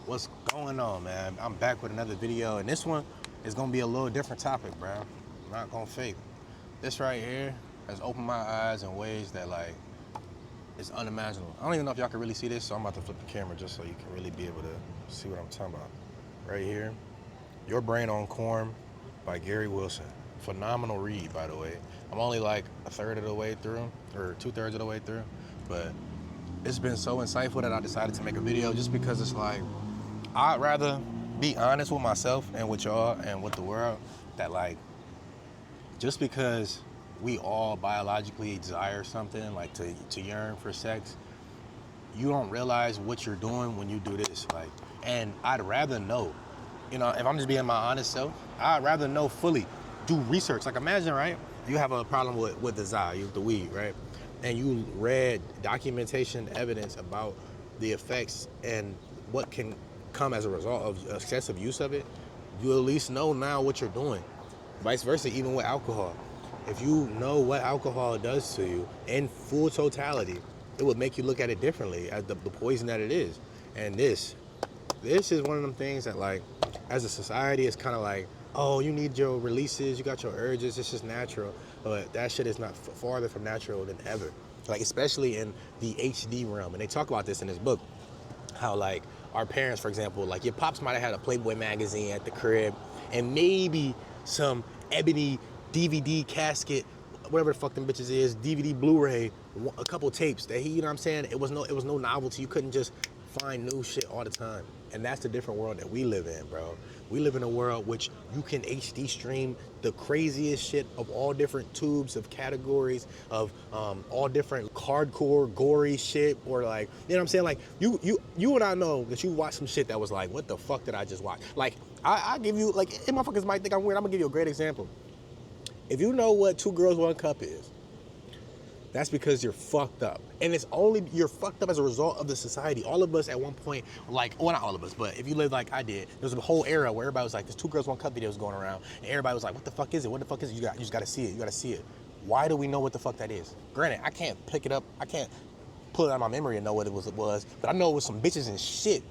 What's going on, man? I'm back with another video, and this one is gonna be a little different topic, bro. I'm not gonna fake. This right here has opened my eyes in ways that like is unimaginable. I don't even know if y'all can really see this, so I'm about to flip the camera just so you can really be able to see what I'm talking about. Right here, Your Brain on Corn by Gary Wilson. Phenomenal read, by the way. I'm only like a third of the way through, or 2/3 of the way through, but it's been so insightful that I decided to make a video just because it's like, I'd rather be honest with myself and with y'all and with the world that like, just because we all biologically desire something, like to yearn for sex, you don't realize what you're doing when you do this. Like, and I'd rather know, you know, if I'm just being my honest self, I'd rather know fully, do research. Like imagine, right? You have a problem with desire, you have the weed, right? And you read documentation, evidence about the effects and what can come as a result of excessive use of it. You at least know now what you're doing. Vice versa, even with alcohol. If you know what alcohol does to you in full totality, it would make you look at it differently as the poison that it is. And this is one of them things that like, as a society, it's kind of like, oh, you need your releases, you got your urges, it's just natural. But that shit is not farther from natural than ever. Like, especially in the HD realm. And they talk about this in this book, how like our parents, for example, like your pops might have had a Playboy magazine at the crib and maybe some ebony DVD casket, whatever the fuck them bitches is, DVD Blu-ray, a couple tapes that he, you know what I'm saying? It was no novelty. You couldn't just find new shit all the time. And that's the different world that we live in, bro. We live in a world which you can HD stream the craziest shit of all different tubes of categories of all different hardcore, gory shit, or like, you know what I'm saying? Like you and I know that you watched some shit that was like, what the fuck did I just watch? Like I give you, like, motherfuckers might think I'm weird. I'm gonna give you a great example. If you know what 2 Girls, 1 Cup is, that's because you're fucked up. And it's only, you're fucked up as a result of the society. All of us at one point, like, well, not all of us, but if you live like I did, there was a whole era where everybody was like, there's 2 Girls, 1 Cup videos going around, and everybody was like, what the fuck is it? What the fuck is it? You just gotta see it. You gotta see it. Why do we know what the fuck that is? Granted, I can't pick it up. I can't pull it out of my memory and know what it was, but I know it was some bitches and shit.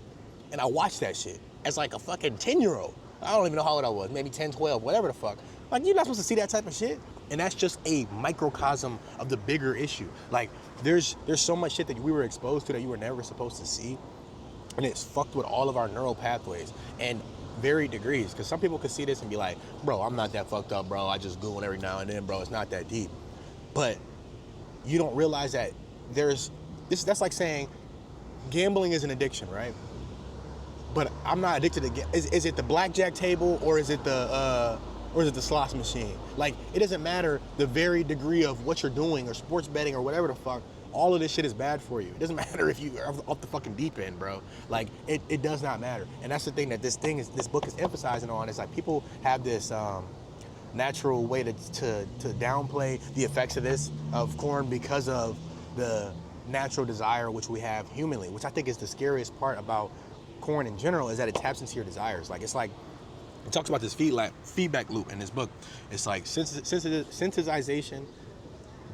And I watched that shit as like a fucking 10-year-old. I don't even know how old I was, maybe 10, 12, whatever the fuck. Like, you're not supposed to see that type of shit. And that's just a microcosm of the bigger issue. Like, there's so much shit that we were exposed to that you were never supposed to see. And it's fucked with all of our neural pathways and varied degrees. Because some people could see this and be like, bro, I'm not that fucked up, bro. I just Google every now and then, bro. It's not that deep. But you don't realize that that's like saying gambling is an addiction, right? But I'm not addicted to is it the blackjack table or is it the slots machine? Like, it doesn't matter the varied degree of what you're doing or sports betting or whatever the fuck. All of this shit is bad for you. It doesn't matter if you are off the fucking deep end, bro. Like, it does not matter. And that's the thing that this book is emphasizing on. It's like people have this natural way to downplay the effects of corn because of the natural desire which we have humanly, which I think is the scariest part about corn in general, is that it taps into your desires. Like, it's like, it talks about this feedback loop in this book. It's like sensitization,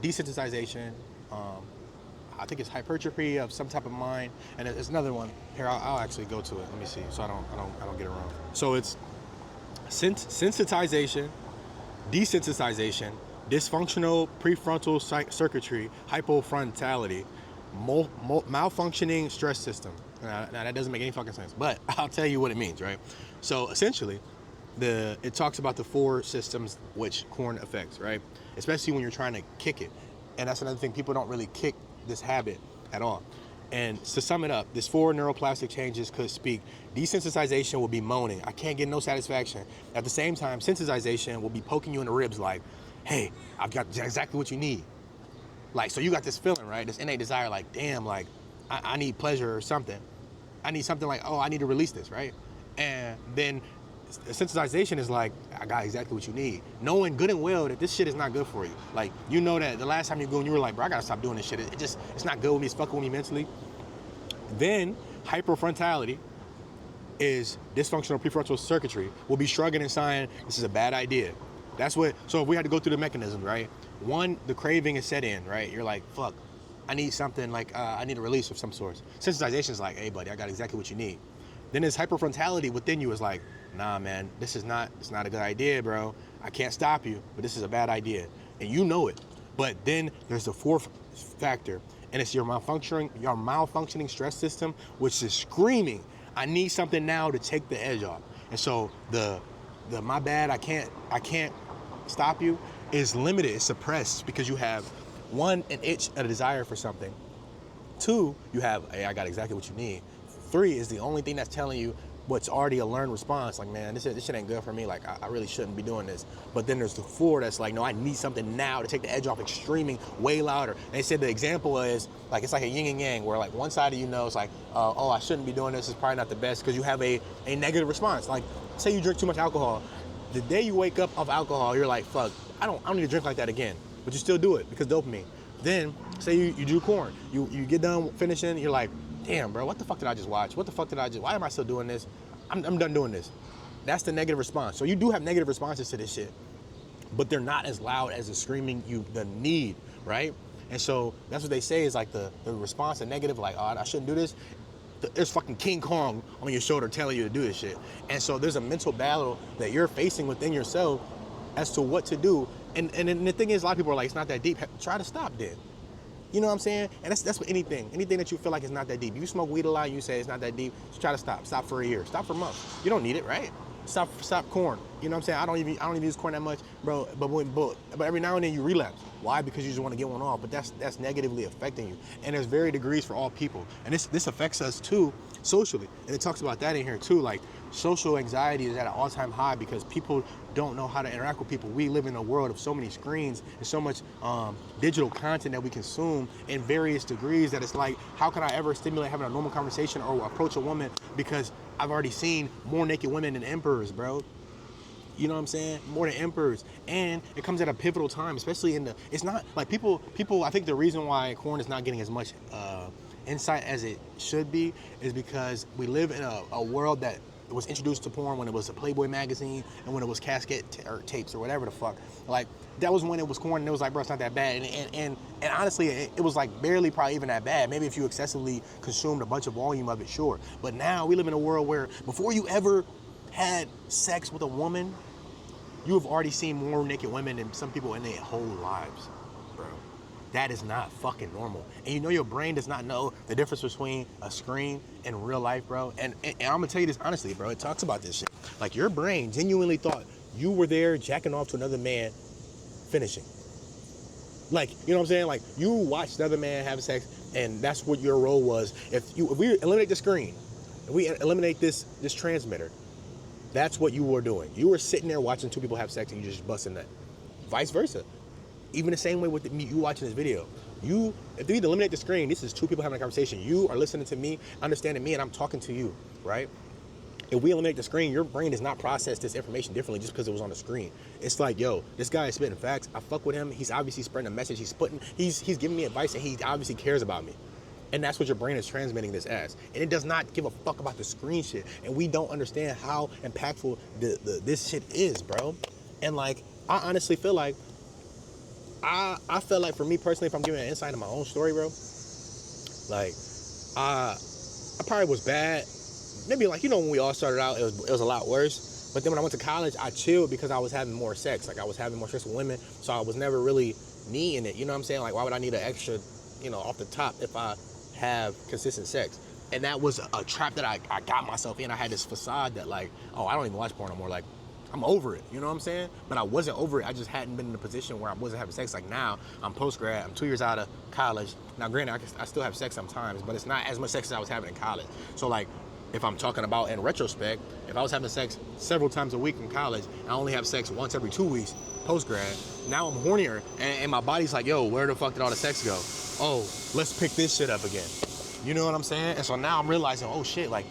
desensitization, I think it's hypertrophy of some type of mind, and there's another one here. I'll actually go to it. Let me see, so I don't get it wrong. So it's sensitization, desensitization, dysfunctional prefrontal circuitry, hypofrontality, malfunctioning stress system. Now that doesn't make any fucking sense, but I'll tell you what it means, right? So essentially, it talks about the 4 systems which corn affects, right? Especially when you're trying to kick it. And that's another thing, people don't really kick this habit at all. And to sum it up, this 4 neuroplastic changes could speak. Desensitization will be moaning. I can't get no satisfaction. At the same time, sensitization will be poking you in the ribs like, hey, I've got exactly what you need. Like, so you got this feeling, right? This innate desire, like, damn, like, I need pleasure or something. I need something like, oh, I need to release this, right? And then sensitization is like, I got exactly what you need. Knowing good and well that this shit is not good for you. Like, you know that the last time you go and you were like, bro, I gotta stop doing this shit. It's not good with me, it's fucking with me mentally. Then hyperfrontality is dysfunctional prefrontal circuitry. Will be shrugging and sighing, this is a bad idea. So if we had to go through the mechanisms, right? 1, the craving is set in, right? You're like, fuck, I need something, like, I need a release of some sort. Sensitization is like, hey buddy, I got exactly what you need. Then this hyperfrontality within you is like, nah, man, it's not a good idea, bro. I can't stop you, but this is a bad idea. And you know it. But then there's the fourth factor, and it's your malfunctioning stress system, which is screaming, I need something now to take the edge off. And so the my bad, I can't stop you is limited, it's suppressed, because you have one, an itch, a desire for something. Two, you have, hey, I got exactly what you need. Three is the only thing that's telling you what's already a learned response. Like, man, this shit ain't good for me. Like, I really shouldn't be doing this. But then there's the four that's like, no, I need something now to take the edge off, like screaming way louder. And they said the example is, like, it's like a yin and yang, where like one side of you knows like, oh, I shouldn't be doing this. It's probably not the best, because you have a negative response. Like, say you drink too much alcohol. The day you wake up off alcohol, you're like, fuck, I don't need to drink like that again. But you still do it because dopamine. Then, say you do corn. You get done finishing, you're like, damn, bro, what the fuck did I just watch? Why am I still doing this? I'm done doing this. That's the negative response. So you do have negative responses to this shit, but they're not as loud as the screaming the need, right? And so that's what they say is like the response, the negative, like, oh, I shouldn't do this. There's fucking King Kong on your shoulder telling you to do this shit. And so there's a mental battle that you're facing within yourself as to what to do. And the thing is, a lot of people are like, it's not that deep. Try to stop then. You know what I'm saying? And that's with anything that you feel like is not that deep. If you smoke weed a lot, you say it's not that deep, just try to stop for a year, stop for a month. You don't need it, right? Stop corn. You know what I'm saying? I don't even use corn that much, bro. But every now and then you relapse. Why? Because you just want to get one off. But that's negatively affecting you. And there's varying degrees for all people. And this affects us too socially. And it talks about that in here too. Like, social anxiety is at an all-time high because people don't know how to interact with people. We live in a world of so many screens and so much digital content that we consume in various degrees that it's like, how can I ever stimulate having a normal conversation or approach a woman, because I've already seen more naked women than emperors, bro. You know what I'm saying? More than emperors. And it comes at a pivotal time, especially it's not like people, I think the reason why corn is not getting as much insight as it should be is because we live in a world that was introduced to porn when it was a Playboy magazine and when it was cassette or tapes or whatever the fuck. Like, that was when it was corn, and it was like, bro, it's not that bad. And honestly, it was like barely probably even that bad. Maybe if you excessively consumed a bunch of volume of it, sure. But now we live in a world where before you ever had sex with a woman, you have already seen more naked women than some people in their whole lives, bro. That is not fucking normal. And you know your brain does not know the difference between a screen and real life, bro. And I'm gonna tell you this honestly, bro. It talks about this shit. Like, your brain genuinely thought you were there jacking off to another man finishing. Like, you know what I'm saying? Like, you watched another man have sex, and that's what your role was. If we eliminate the screen, if we eliminate this transmitter, that's what you were doing. You were sitting there watching two people have sex and you just busting that. Vice versa. Even the same way with you watching this video. If you eliminate the screen, this is two people having a conversation. You are listening to me, understanding me, and I'm talking to you, right? If we eliminate the screen, your brain does not process this information differently just because it was on the screen. It's like, yo, this guy is spitting facts. I fuck with him. He's obviously spreading a message. He's giving me advice, and he obviously cares about me. And that's what your brain is transmitting this as. And it does not give a fuck about the screen shit. And we don't understand how impactful this shit is, bro. And like, I honestly feel like, I felt like, for me personally, if I'm giving an insight into my own story, bro, like, I probably was bad. Maybe, like, you know, when we all started out, it was a lot worse. But then when I went to college, I chilled because I was having more sex. Like, I was having more sex with women, so I was never really needing it. You know what I'm saying? Like, why would I need an extra, you know, off the top if I have consistent sex? And that was a trap that I got myself in. I had this facade that, like, oh, I don't even watch porn no more. Like, I'm over it, you know what I'm saying? But I wasn't over it. I just hadn't been in a position where I wasn't having sex. Like, now, I'm post-grad. I'm 2 years out of college. Now, granted, I still have sex sometimes, but it's not as much sex as I was having in college. So, like, if I'm talking about in retrospect, if I was having sex several times a week in college, and I only have sex once every 2 weeks post-grad, now I'm hornier, and my body's like, yo, where the fuck did all the sex go? Oh, let's pick this shit up again. You know what I'm saying? And so now I'm realizing, oh shit, like,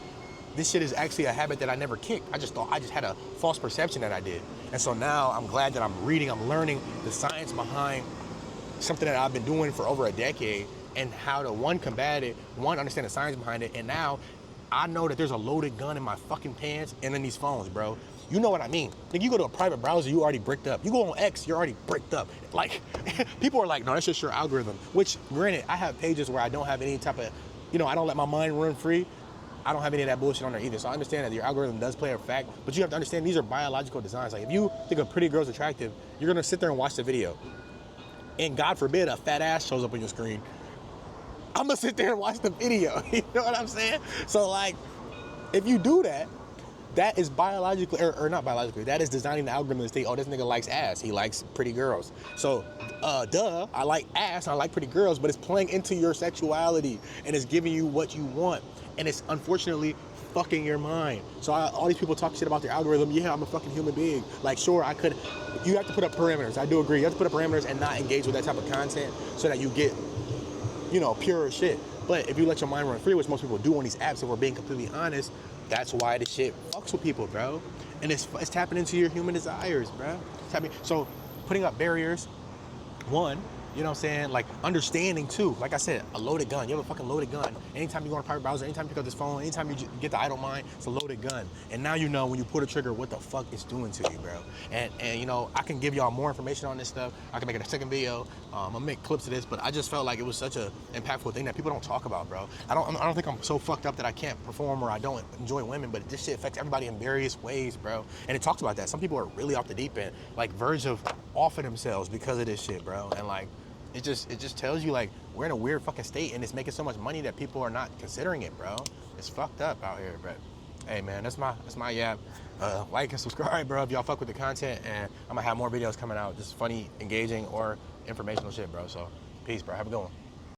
this shit is actually a habit that I never kicked. I just had a false perception that I did. And so now I'm glad that I'm reading, I'm learning the science behind something that I've been doing for over a decade, and how to, one, combat it, one, understand the science behind it, and now I know that there's a loaded gun in my fucking pants and in these phones, bro. You know what I mean? Like, you go to a private browser, you already bricked up. You go on X, you're already bricked up. Like, people are like, no, that's just your algorithm. Which, granted, I have pages where I don't have any type of, you know, I don't let my mind run free. I don't have any of that bullshit on there either. So I understand that your algorithm does play a fact, but you have to understand these are biological designs. Like if you think a pretty girl's attractive, you're gonna sit there and watch the video. And God forbid a fat ass shows up on your screen. I'm gonna sit there and watch the video. You know what I'm saying? So like, if you do that, that is biologically, or not biologically, that is designing the algorithm to say, oh, this nigga likes ass, he likes pretty girls. So, duh, I like ass, I like pretty girls, but it's playing into your sexuality and it's giving you what you want. And it's unfortunately fucking your mind. So all these people talk shit about their algorithm. Yeah, I'm a fucking human being. Like, sure, you have to put up parameters. I do agree. You have to put up parameters and not engage with that type of content so that you get, pure shit. But if you let your mind run free, which most people do on these apps, if we're being completely honest, that's why this shit fucks with people, bro. And it's tapping into your human desires, bro. So putting up barriers, one, you know what I'm saying? Like understanding too. Like I said, a loaded gun. You have a fucking loaded gun. Anytime you go on a private browser, anytime you pick up this phone, anytime you get the idle mind, it's a loaded gun. And now you know when you pull the trigger what the fuck it's doing to you, bro. And I can give y'all more information on this stuff. I can make it a second video. I'm gonna make clips of this, but I just felt like it was such an impactful thing that people don't talk about, bro. I don't think I'm so fucked up that I can't perform or I don't enjoy women, but this shit affects everybody in various ways, bro. And it talks about that. Some people are really off the deep end, like verge of off of themselves because of this shit, bro. And like, it just tells you like we're in a weird fucking state and it's making so much money that people are not considering it, bro. It's fucked up out here, but hey man, that's my yap. Like and subscribe, bro, if y'all fuck with the content, and I'm gonna have more videos coming out, just funny, engaging, or informational shit, bro. So peace, bro. Have a good one.